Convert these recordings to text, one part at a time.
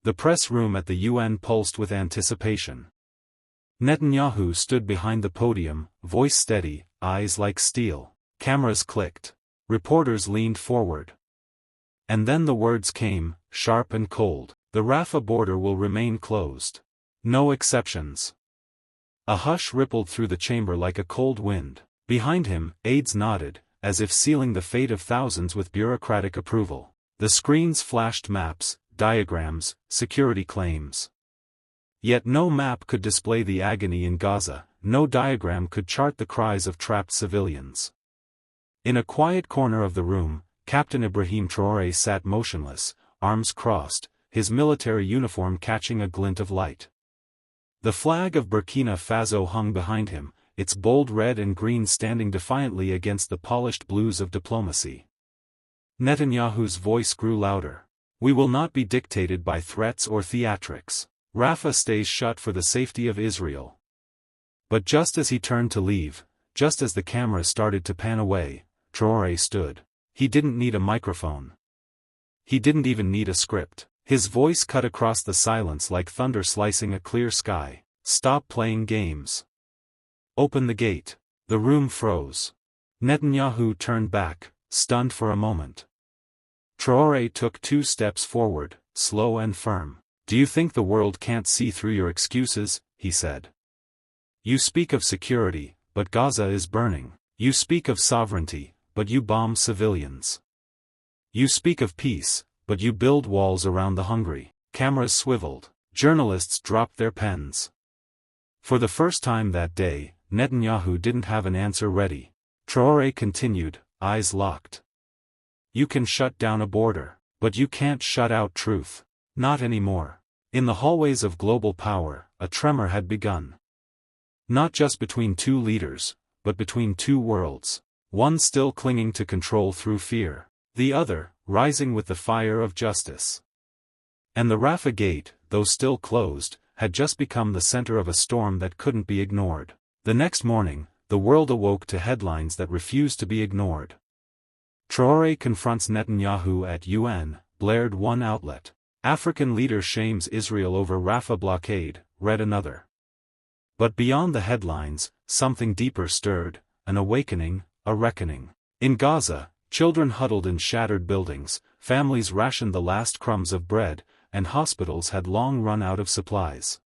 The press room at the UN pulsed with anticipation. Netanyahu stood behind the podium, voice steady, eyes like steel. Cameras clicked. Reporters leaned forward. And then the words came, sharp and cold. The Rafah border will remain closed. No exceptions. A hush rippled through the chamber like a cold wind. Behind him, aides nodded, as if sealing the fate of thousands with bureaucratic approval. The screens flashed maps, diagrams, security claims. Yet no map could display the agony in Gaza, no diagram could chart the cries of trapped civilians. In a quiet corner of the room, Captain Ibrahim Traoré sat motionless, arms crossed, his military uniform catching a glint of light. The flag of Burkina Faso hung behind him, its bold red and green standing defiantly against the polished blues of diplomacy. Netanyahu's voice grew louder. We will not be dictated by threats or theatrics. Rafah stays shut for the safety of Israel. But just as he turned to leave, just as the camera started to pan away, Traoré stood. He didn't need a microphone. He didn't even need a script. His voice cut across the silence like thunder slicing a clear sky. Stop playing games. Open the gate. The room froze. Netanyahu turned back, stunned for a moment. Traoré took 2 steps forward, slow and firm. Do you think the world can't see through your excuses? He said. You speak of security, but Gaza is burning. You speak of sovereignty, but you bomb civilians. You speak of peace, but you build walls around the hungry. Cameras swiveled. Journalists dropped their pens. For the first time that day, Netanyahu didn't have an answer ready. Traoré continued, eyes locked. You can shut down a border, but you can't shut out truth. Not anymore. In the hallways of global power, a tremor had begun. Not just between 2 leaders, but between 2 worlds. One still clinging to control through fear. The other, rising with the fire of justice. And the Rafah gate, though still closed, had just become the center of a storm that couldn't be ignored. The next morning, the world awoke to headlines that refused to be ignored. Traoré confronts Netanyahu at UN, blared one outlet. African leader shames Israel over Rafah blockade, read another. But beyond the headlines, something deeper stirred, an awakening, a reckoning. In Gaza, children huddled in shattered buildings, families rationed the last crumbs of bread, and hospitals had long run out of supplies.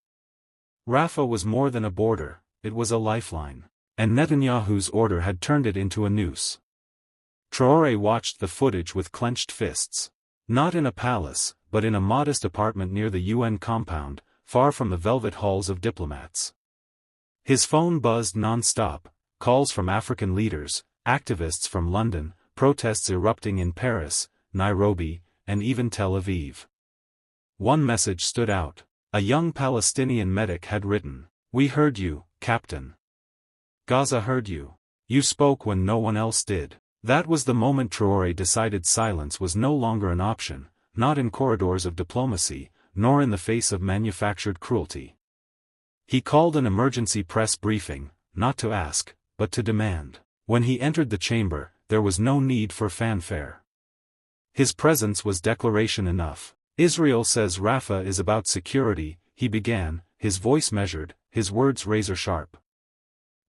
Rafah was more than a border, it was a lifeline. And Netanyahu's order had turned it into a noose. Traoré watched the footage with clenched fists. Not in a palace, but in a modest apartment near the UN compound, far from the velvet halls of diplomats. His phone buzzed non-stop, calls from African leaders, activists from London, protests erupting in Paris, Nairobi, and even Tel Aviv. One message stood out. A young Palestinian medic had written, "We heard you, Captain. Gaza heard you. You spoke when no one else did." That was the moment Traoré decided silence was no longer an option, not in corridors of diplomacy, nor in the face of manufactured cruelty. He called an emergency press briefing, not to ask, but to demand. When he entered the chamber, there was no need for fanfare. His presence was declaration enough. Israel says Rafah is about security, he began, his voice measured, his words razor-sharp.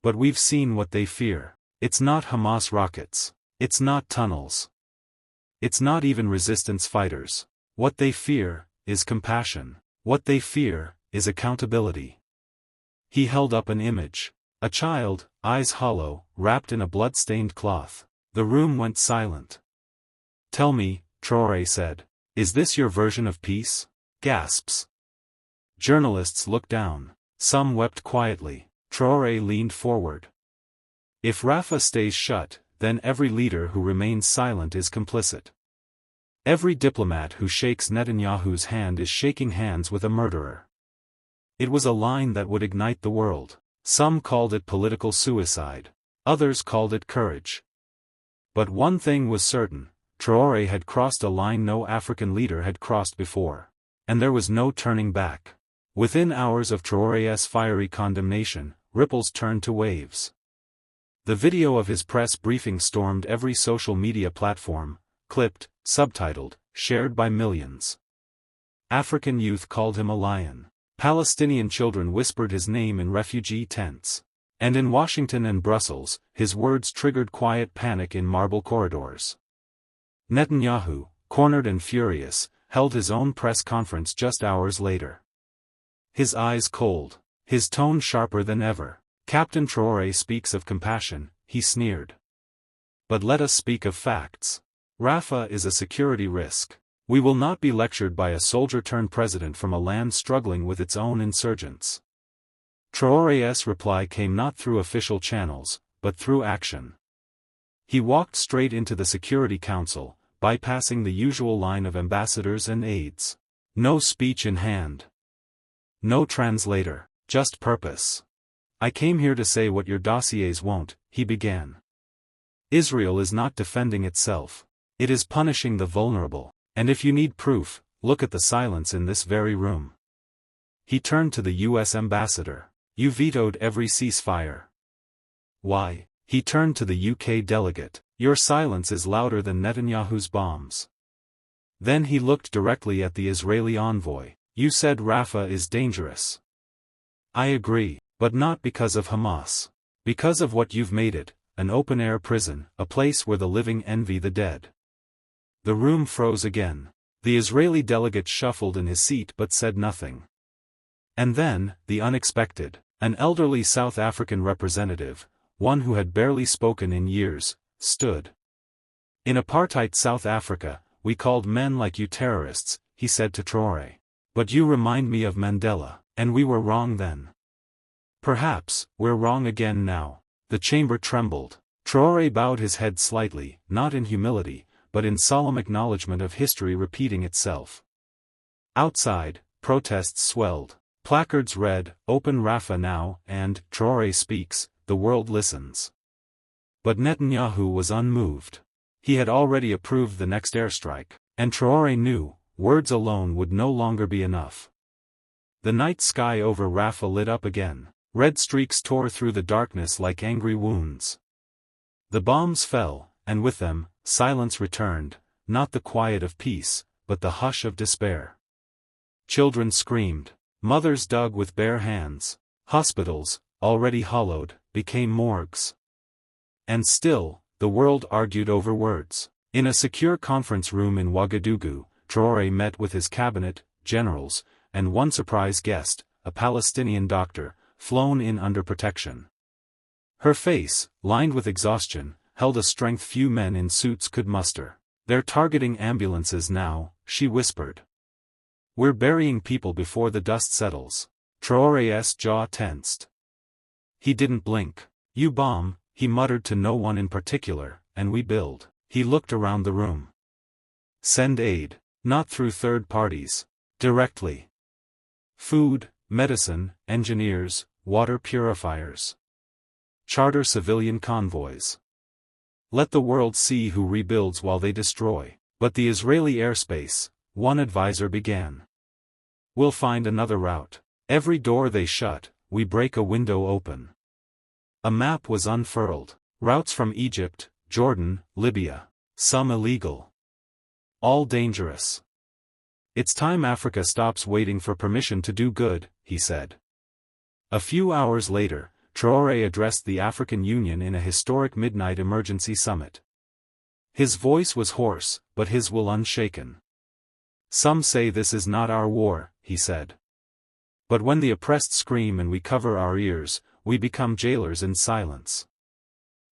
But we've seen what they fear. It's not Hamas rockets. It's not tunnels. It's not even resistance fighters. What they fear is compassion. What they fear is accountability. He held up an image. A child, eyes hollow, wrapped in a blood-stained cloth. The room went silent. "Tell me," Traoré said, "is this your version of peace?" Gasps. Journalists looked down. Some wept quietly. Traoré leaned forward. If Rafah stays shut, then every leader who remains silent is complicit. Every diplomat who shakes Netanyahu's hand is shaking hands with a murderer. It was a line that would ignite the world. Some called it political suicide. Others called it courage. But one thing was certain, Traoré had crossed a line no African leader had crossed before. And there was no turning back. Within hours of Traoré's fiery condemnation, ripples turned to waves. The video of his press briefing stormed every social media platform, clipped, subtitled, shared by millions. African youth called him a lion. Palestinian children whispered his name in refugee tents. And in Washington and Brussels, his words triggered quiet panic in marble corridors. Netanyahu, cornered and furious, held his own press conference just hours later. His eyes cold, his tone sharper than ever. Captain Traoré speaks of compassion, he sneered. But let us speak of facts. Rafah is a security risk. We will not be lectured by a soldier-turned-president from a land struggling with its own insurgents. Traoré's reply came not through official channels, but through action. He walked straight into the Security Council, bypassing the usual line of ambassadors and aides. No speech in hand. No translator, just purpose. I came here to say what your dossiers won't, he began. Israel is not defending itself. It is punishing the vulnerable. And if you need proof, look at the silence in this very room. He turned to the U.S. ambassador. You vetoed every ceasefire. Why? He turned to the UK delegate. Your silence is louder than Netanyahu's bombs. Then he looked directly at the Israeli envoy. You said Rafah is dangerous. I agree, but not because of Hamas. Because of what you've made it, an open-air prison, a place where the living envy the dead. The room froze again. The Israeli delegate shuffled in his seat but said nothing. And then, the unexpected. An elderly South African representative, one who had barely spoken in years, stood. In apartheid South Africa, we called men like you terrorists, he said to Traoré. But you remind me of Mandela, and we were wrong then. Perhaps, we're wrong again now. The chamber trembled. Traoré bowed his head slightly, not in humility, but in solemn acknowledgement of history repeating itself. Outside, protests swelled. Placards read, "Open Rafah now," and, "Traoré speaks, the world listens." But Netanyahu was unmoved. He had already approved the next airstrike, and Traoré knew, words alone would no longer be enough. The night sky over Rafah lit up again. Red streaks tore through the darkness like angry wounds. The bombs fell, and with them, silence returned, not the quiet of peace, but the hush of despair. Children screamed. Mothers dug with bare hands. Hospitals, already hollowed, became morgues. And still, the world argued over words. In a secure conference room in Ouagadougou, Traoré met with his cabinet, generals, and one surprise guest, a Palestinian doctor, flown in under protection. Her face, lined with exhaustion, held a strength few men in suits could muster. They're targeting ambulances now, she whispered. We're burying people before the dust settles. Traoré's jaw tensed. He didn't blink. You bomb, he muttered to no one in particular, and we build. He looked around the room. Send aid, not through third parties. Directly. Food, medicine, engineers, water purifiers. Charter civilian convoys. Let the world see who rebuilds while they destroy. But the Israeli airspace, one advisor began. We'll find another route. Every door they shut, we break a window open. A map was unfurled. Routes from Egypt, Jordan, Libya. Some illegal. All dangerous. It's time Africa stops waiting for permission to do good, he said. A few hours later, Traoré addressed the African Union in a historic midnight emergency summit. His voice was hoarse, but his will unshaken. Some say this is not our war, he said. But when the oppressed scream and we cover our ears, we become jailers in silence.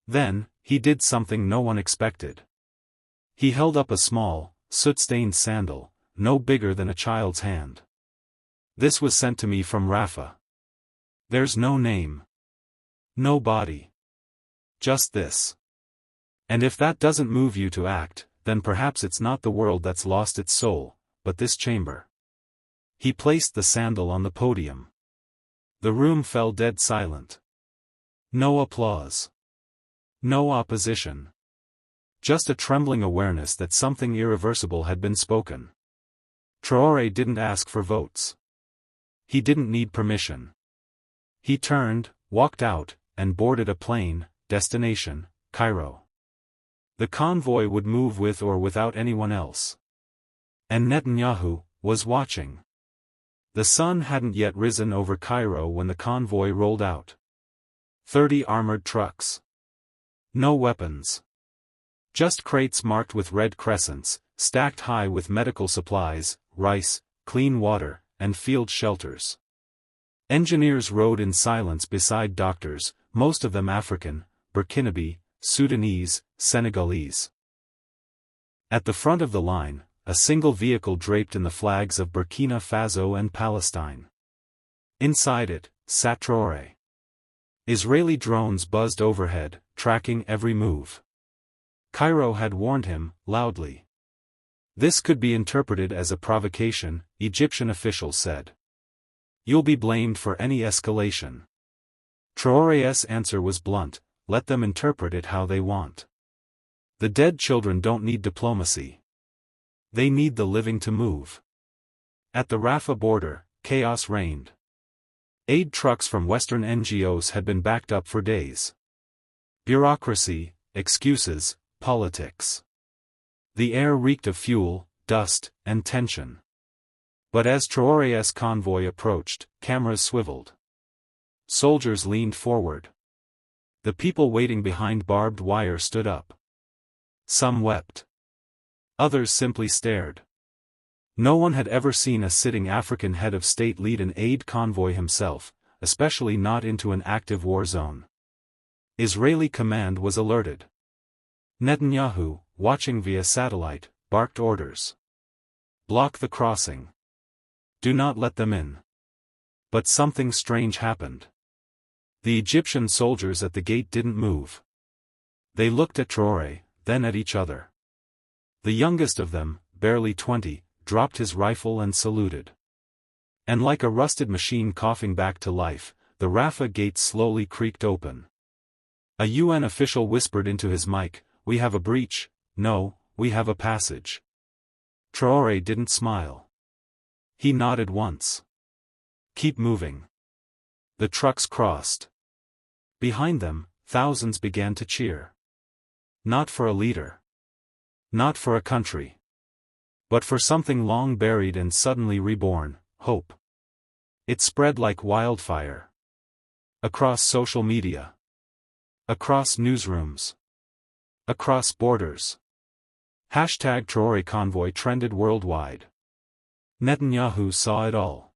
Then, he did something no one expected. He held up a small, soot-stained sandal, no bigger than a child's hand. This was sent to me from Rafah. There's no name. No body. Just this. And if that doesn't move you to act, then perhaps it's not the world that's lost its soul, but this chamber. He placed the sandal on the podium. The room fell dead silent. No applause. No opposition. Just a trembling awareness that something irreversible had been spoken. Traoré didn't ask for votes. He didn't need permission. He turned, walked out, and boarded a plane, destination, Cairo. The convoy would move with or without anyone else. And Netanyahu, was watching. The sun hadn't yet risen over Cairo when the convoy rolled out. 30 armored trucks. No weapons. Just crates marked with red crescents, stacked high with medical supplies, rice, clean water, and field shelters. Engineers rode in silence beside doctors, most of them African, Burkinabe, Sudanese, Senegalese. At the front of the line, a single vehicle draped in the flags of Burkina Faso and Palestine. Inside it, sat Traoré. Israeli drones buzzed overhead, tracking every move. Cairo had warned him, loudly. This could be interpreted as a provocation, Egyptian officials said. You'll be blamed for any escalation. Traoré's answer was blunt, let them interpret it how they want. The dead children don't need diplomacy. They need the living to move. At the Rafah border, chaos reigned. Aid trucks from Western NGOs had been backed up for days. Bureaucracy, excuses, politics. The air reeked of fuel, dust, and tension. But as Traoré's convoy approached, cameras swiveled. Soldiers leaned forward. The people waiting behind barbed wire stood up. Some wept. Others simply stared. No one had ever seen a sitting African head of state lead an aid convoy himself, especially not into an active war zone. Israeli command was alerted. Netanyahu, watching via satellite, barked orders. Block the crossing. Do not let them in. But something strange happened. The Egyptian soldiers at the gate didn't move. They looked at Traoré, then at each other. The youngest of them, barely 20, dropped his rifle and saluted. And like a rusted machine coughing back to life, the Rafah gates slowly creaked open. A UN official whispered into his mic, "We have a breach, no, we have a passage." Traoré didn't smile. He nodded once. Keep moving. The trucks crossed. Behind them, thousands began to cheer. Not for a leader. Not for a country. But for something long buried and suddenly reborn, hope. It spread like wildfire. Across social media. Across newsrooms. Across borders. #Traoré convoy trended worldwide. Netanyahu saw it all.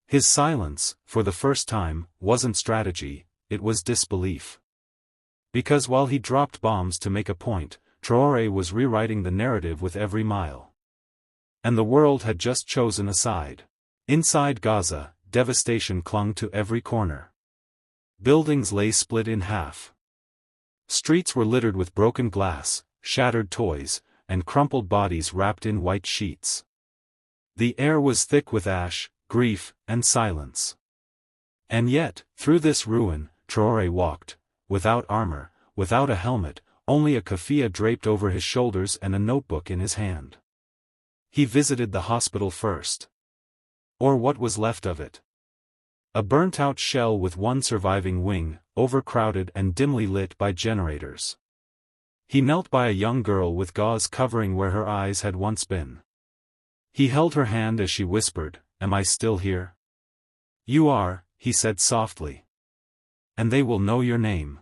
His silence, for the first time, wasn't strategy, it was disbelief. Because while he dropped bombs to make a point, Traoré was rewriting the narrative with every mile. And the world had just chosen a side. Inside Gaza, devastation clung to every corner. Buildings lay split in half. Streets were littered with broken glass, shattered toys, and crumpled bodies wrapped in white sheets. The air was thick with ash, grief, and silence. And yet, through this ruin, Traoré walked, without armor, without a helmet, only a keffiyeh draped over his shoulders and a notebook in his hand. He visited the hospital first. Or what was left of it. A burnt-out shell with one surviving wing, overcrowded and dimly lit by generators. He knelt by a young girl with gauze covering where her eyes had once been. He held her hand as she whispered, "Am I still here?" "You are," he said softly. "And they will know your name."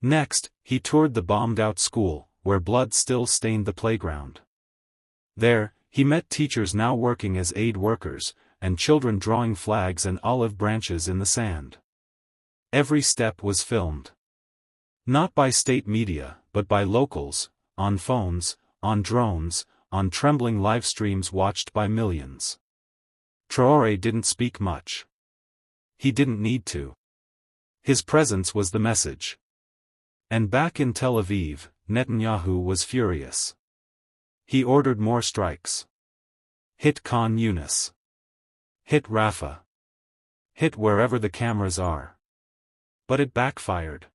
Next, he toured the bombed-out school, where blood still stained the playground. There, he met teachers now working as aid workers, and children drawing flags and olive branches in the sand. Every step was filmed. Not by state media, but by locals, on phones, on drones, on trembling live streams watched by millions. Traoré didn't speak much. He didn't need to. His presence was the message. And back in Tel Aviv, Netanyahu was furious. He ordered more strikes. Hit Khan Yunis. Hit Rafah. Hit wherever the cameras are. But it backfired.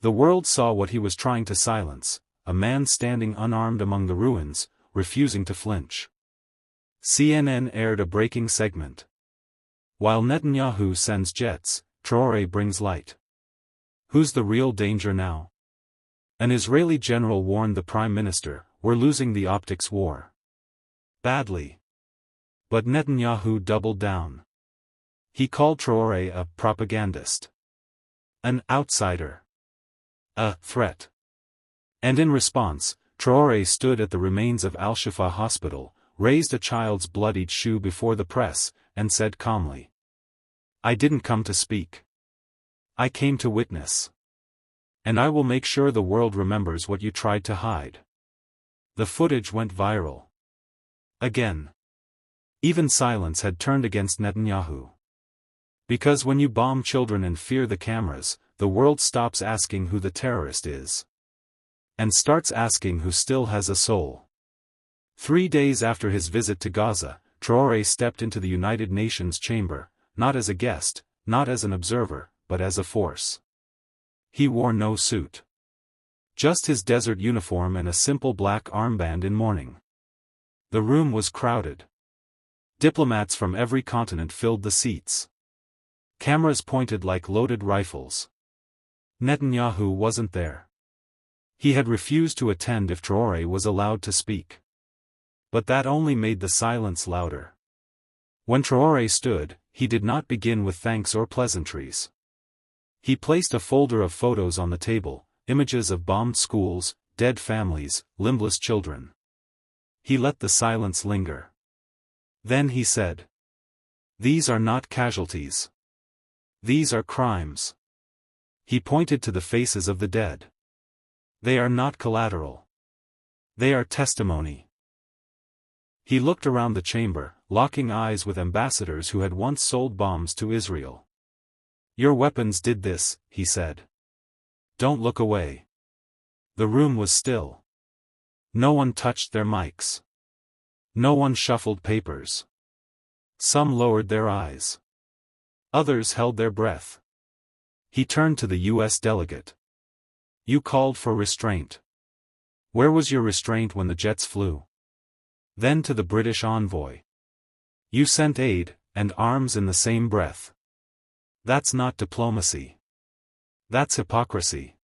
The world saw what he was trying to silence, a man standing unarmed among the ruins, refusing to flinch. CNN aired a breaking segment. While Netanyahu sends jets, Traoré brings light. Who's the real danger now? An Israeli general warned the prime minister, "We're losing the optics war." Badly. But Netanyahu doubled down. He called Traore a propagandist, an outsider, a threat. And in response, Traore stood at the remains of Al-Shifa hospital, raised a child's bloodied shoe before the press, and said calmly, "I didn't come to speak. I came to witness. And I will make sure the world remembers what you tried to hide." The footage went viral. Again. Even silence had turned against Netanyahu. Because when you bomb children and fear the cameras, the world stops asking who the terrorist is. And starts asking who still has a soul. 3 days after his visit to Gaza, Traore stepped into the United Nations chamber, not as a guest, not as an observer, but as a force. He wore no suit. Just his desert uniform and a simple black armband in mourning. The room was crowded. Diplomats from every continent filled the seats. Cameras pointed like loaded rifles. Netanyahu wasn't there. He had refused to attend if Traore was allowed to speak. But that only made the silence louder. When Traore stood, he did not begin with thanks or pleasantries. He placed a folder of photos on the table, images of bombed schools, dead families, limbless children. He let the silence linger. Then he said, "These are not casualties. These are crimes." He pointed to the faces of the dead. "They are not collateral. They are testimony." He looked around the chamber, locking eyes with ambassadors who had once sold bombs to Israel. "Your weapons did this," he said. "Don't look away." The room was still. No one touched their mics. No one shuffled papers. Some lowered their eyes. Others held their breath. He turned to the U.S. delegate. "You called for restraint. Where was your restraint when the jets flew?" Then to the British envoy. "You sent aid and arms in the same breath. That's not diplomacy. That's hypocrisy."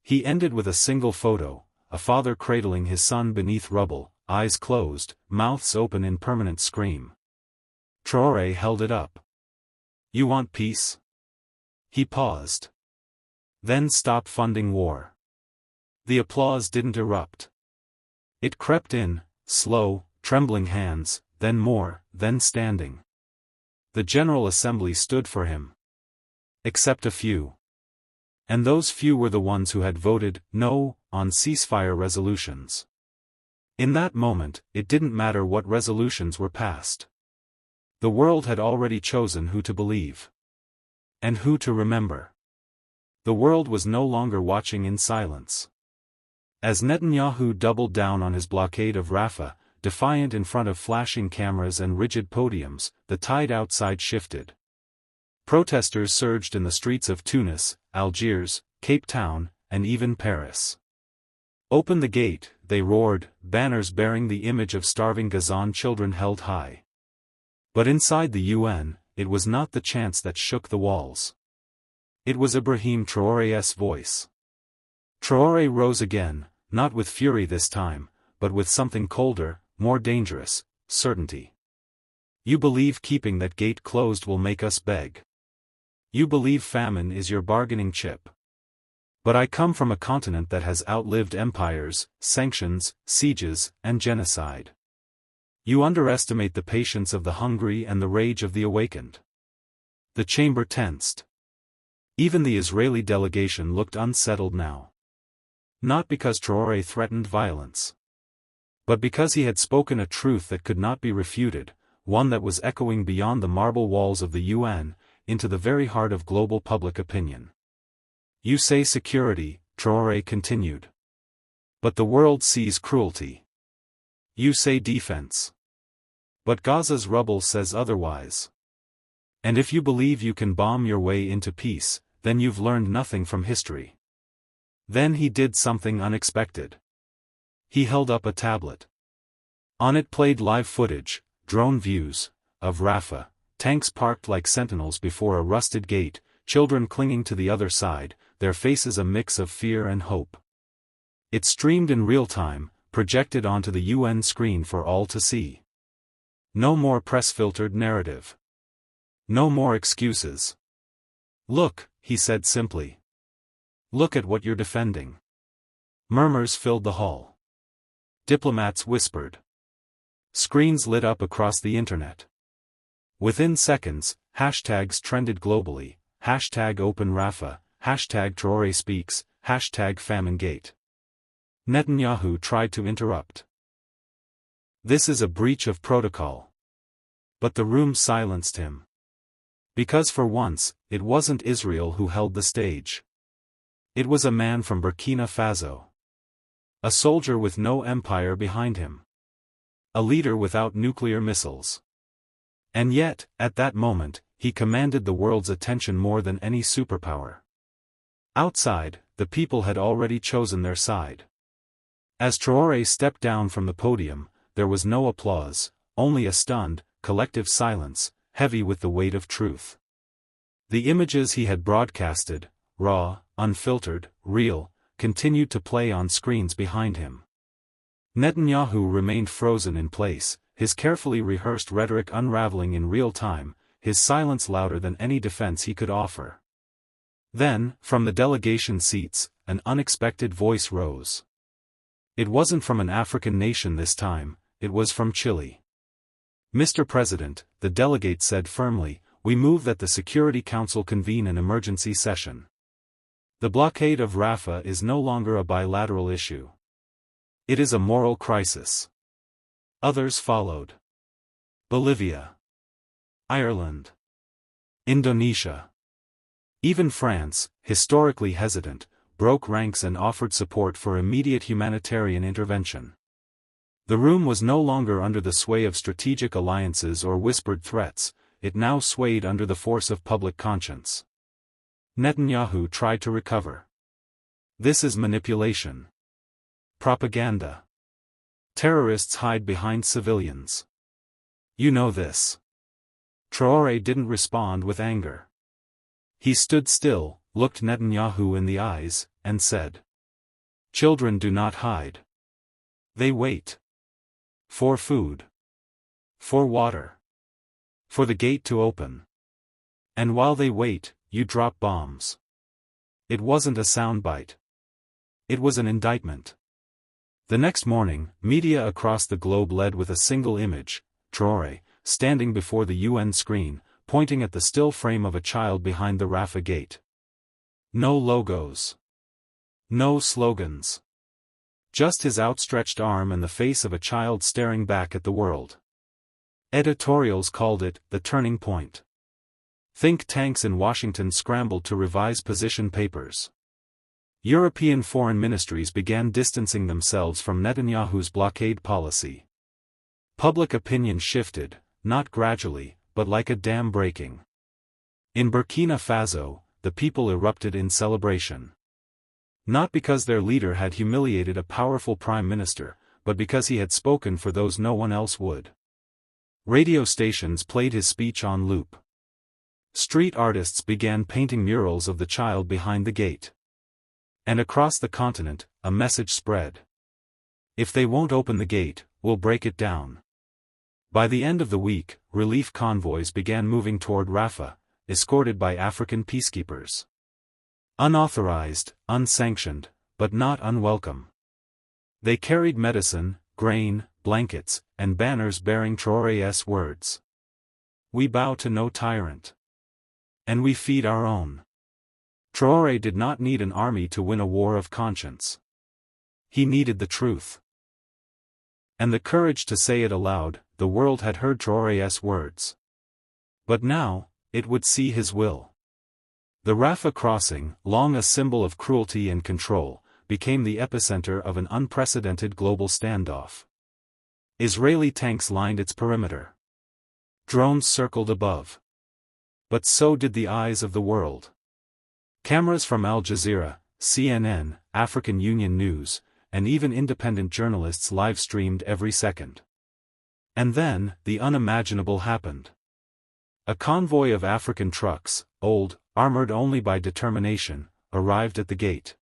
He ended with a single photo, a father cradling his son beneath rubble, eyes closed, mouths open in permanent scream. Traore held it up. "You want peace?" He paused. "Then stop funding war." The applause didn't erupt. It crept in, slow, trembling hands, then more, then standing. The General Assembly stood for him. Except a few. And those few were the ones who had voted no on ceasefire resolutions. In that moment, it didn't matter what resolutions were passed. The world had already chosen who to believe. And who to remember. The world was no longer watching in silence. As Netanyahu doubled down on his blockade of Rafah, defiant in front of flashing cameras and rigid podiums, the tide outside shifted. Protesters surged in the streets of Tunis, Algiers, Cape Town, and even Paris. "Open the gate," they roared, banners bearing the image of starving Gazan children held high. But inside the UN, it was not the chants that shook the walls. It was Ibrahim Traoré's voice. Traoré rose again, not with fury this time, but with something colder, more dangerous, certainty. "You believe keeping that gate closed will make us beg. You believe famine is your bargaining chip. But I come from a continent that has outlived empires, sanctions, sieges, and genocide. You underestimate the patience of the hungry and the rage of the awakened." The chamber tensed. Even the Israeli delegation looked unsettled now. Not because Traoré threatened violence. But because he had spoken a truth that could not be refuted, one that was echoing beyond the marble walls of the UN, into the very heart of global public opinion. "You say security," Traoré continued. "But the world sees cruelty. You say defense. But Gaza's rubble says otherwise. And if you believe you can bomb your way into peace, then you've learned nothing from history." Then he did something unexpected. He held up a tablet. On it played live footage, drone views, of Rafah, tanks parked like sentinels before a rusted gate, children clinging to the other side, their faces a mix of fear and hope. It streamed in real time, projected onto the UN screen for all to see. No more press-filtered narrative. No more excuses. Look, he said simply. Look at what you're defending. Murmurs filled the hall. Diplomats whispered. Screens lit up across the internet. Within seconds, hashtags trended globally, hashtag Open Rafah, hashtag Traore speaks, hashtag FamineGate. Netanyahu tried to interrupt. This is a breach of protocol. But the room silenced him. Because for once, it wasn't Israel who held the stage. It was a man from Burkina Faso. A soldier with no empire behind him. A leader without nuclear missiles. And yet, at that moment, he commanded the world's attention more than any superpower. Outside, the people had already chosen their side. As Traore stepped down from the podium, there was no applause, only a stunned, collective silence, heavy with the weight of truth. The images he had broadcasted, raw, unfiltered, real, continued to play on screens behind him. Netanyahu remained frozen in place, his carefully rehearsed rhetoric unraveling in real time, his silence louder than any defense he could offer. Then, from the delegation seats, an unexpected voice rose. It wasn't from an African nation this time, it was from Chile. Mr. President, the delegate said firmly, we move that the Security Council convene an emergency session. The blockade of Rafah is no longer a bilateral issue. It is a moral crisis. Others followed. Bolivia. Ireland. Indonesia. Even France, historically hesitant, broke ranks and offered support for immediate humanitarian intervention. The room was no longer under the sway of strategic alliances or whispered threats, it now swayed under the force of public conscience. Netanyahu tried to recover. This is manipulation. Propaganda. Terrorists hide behind civilians. You know this. Traore didn't respond with anger. He stood still, looked Netanyahu in the eyes, and said, children do not hide. They wait. For food. For water. For the gate to open. And while they wait, you drop bombs. It wasn't a soundbite. It was an indictment. The next morning, media across the globe led with a single image, Traore, standing before the UN screen, pointing at the still frame of a child behind the Rafah gate. No logos. No slogans. Just his outstretched arm and the face of a child staring back at the world. Editorials called it the turning point. Think tanks in Washington scrambled to revise position papers. European foreign ministries began distancing themselves from Netanyahu's blockade policy. Public opinion shifted, not gradually, but like a dam breaking. In Burkina Faso, the people erupted in celebration. Not because their leader had humiliated a powerful prime minister, but because he had spoken for those no one else would. Radio stations played his speech on loop. Street artists began painting murals of the child behind the gate. And across the continent, a message spread. If they won't open the gate, we'll break it down. By the end of the week, relief convoys began moving toward Rafah, escorted by African peacekeepers. Unauthorized, unsanctioned, but not unwelcome. They carried medicine, grain, blankets, and banners bearing Traore's words. We bow to no tyrant. And we feed our own. Traore did not need an army to win a war of conscience. He needed the truth. And the courage to say it aloud. The world had heard Traore's words. But now, it would see his will. The Rafah Crossing, long a symbol of cruelty and control, became the epicenter of an unprecedented global standoff. Israeli tanks lined its perimeter. Drones circled above. But so did the eyes of the world. Cameras from Al Jazeera, CNN, African Union News, and even independent journalists live-streamed every second. And then, the unimaginable happened. A convoy of African trucks, old, armored only by determination, arrived at the gate.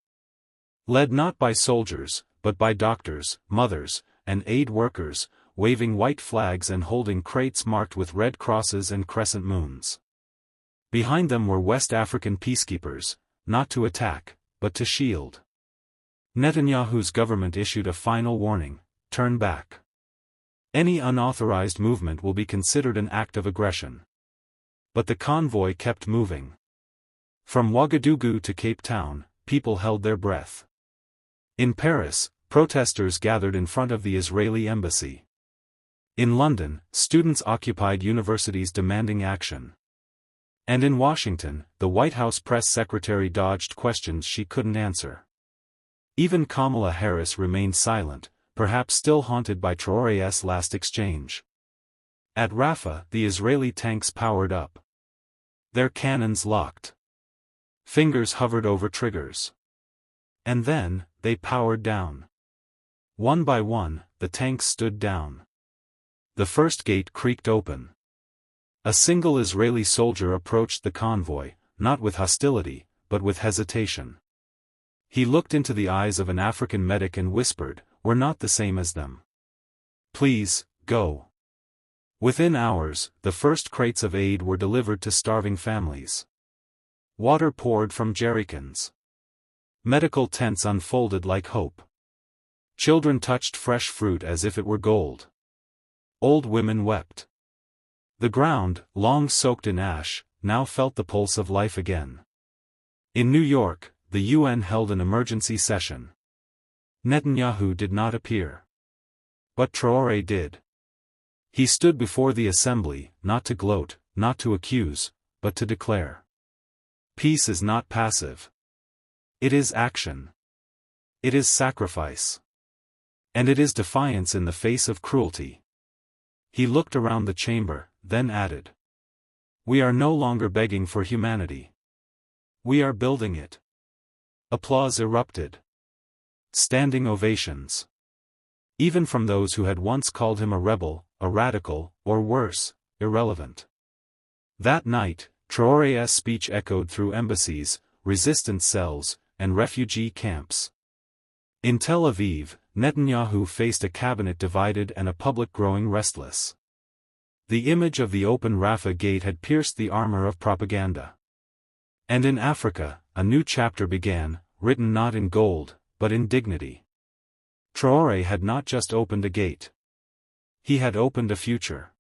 Led not by soldiers, but by doctors, mothers, and aid workers, waving white flags and holding crates marked with red crosses and crescent moons. Behind them were West African peacekeepers, not to attack, but to shield. Netanyahu's government issued a final warning: turn back. Any unauthorized movement will be considered an act of aggression. But the convoy kept moving. From Ouagadougou to Cape Town, people held their breath. In Paris, protesters gathered in front of the Israeli embassy. In London, students occupied universities demanding action. And in Washington, the White House press secretary dodged questions she couldn't answer. Even Kamala Harris remained silent, perhaps still haunted by Traoré's last exchange. At Rafah, the Israeli tanks powered up. Their cannons locked. Fingers hovered over triggers. And then, they powered down. One by one, the tanks stood down. The first gate creaked open. A single Israeli soldier approached the convoy, not with hostility, but with hesitation. He looked into the eyes of an African medic and whispered, "We're not the same as them. Please, go." Within hours, the first crates of aid were delivered to starving families. Water poured from jerrycans. Medical tents unfolded like hope. Children touched fresh fruit as if it were gold. Old women wept. The ground, long soaked in ash, now felt the pulse of life again. In New York, the UN held an emergency session. Netanyahu did not appear. But Traoré did. He stood before the assembly, not to gloat, not to accuse, but to declare. Peace is not passive. It is action. It is sacrifice. And it is defiance in the face of cruelty. He looked around the chamber, then added, "We are no longer begging for humanity. We are building it." Applause erupted. Standing ovations. Even from those who had once called him a rebel, a radical, or worse, irrelevant. That night, Traoré's speech echoed through embassies, resistance cells, and refugee camps. In Tel Aviv, Netanyahu faced a cabinet divided and a public growing restless. The image of the open Rafah gate had pierced the armor of propaganda. And in Africa, a new chapter began, written not in gold, but in dignity. Traoré had not just opened a gate. He had opened a future.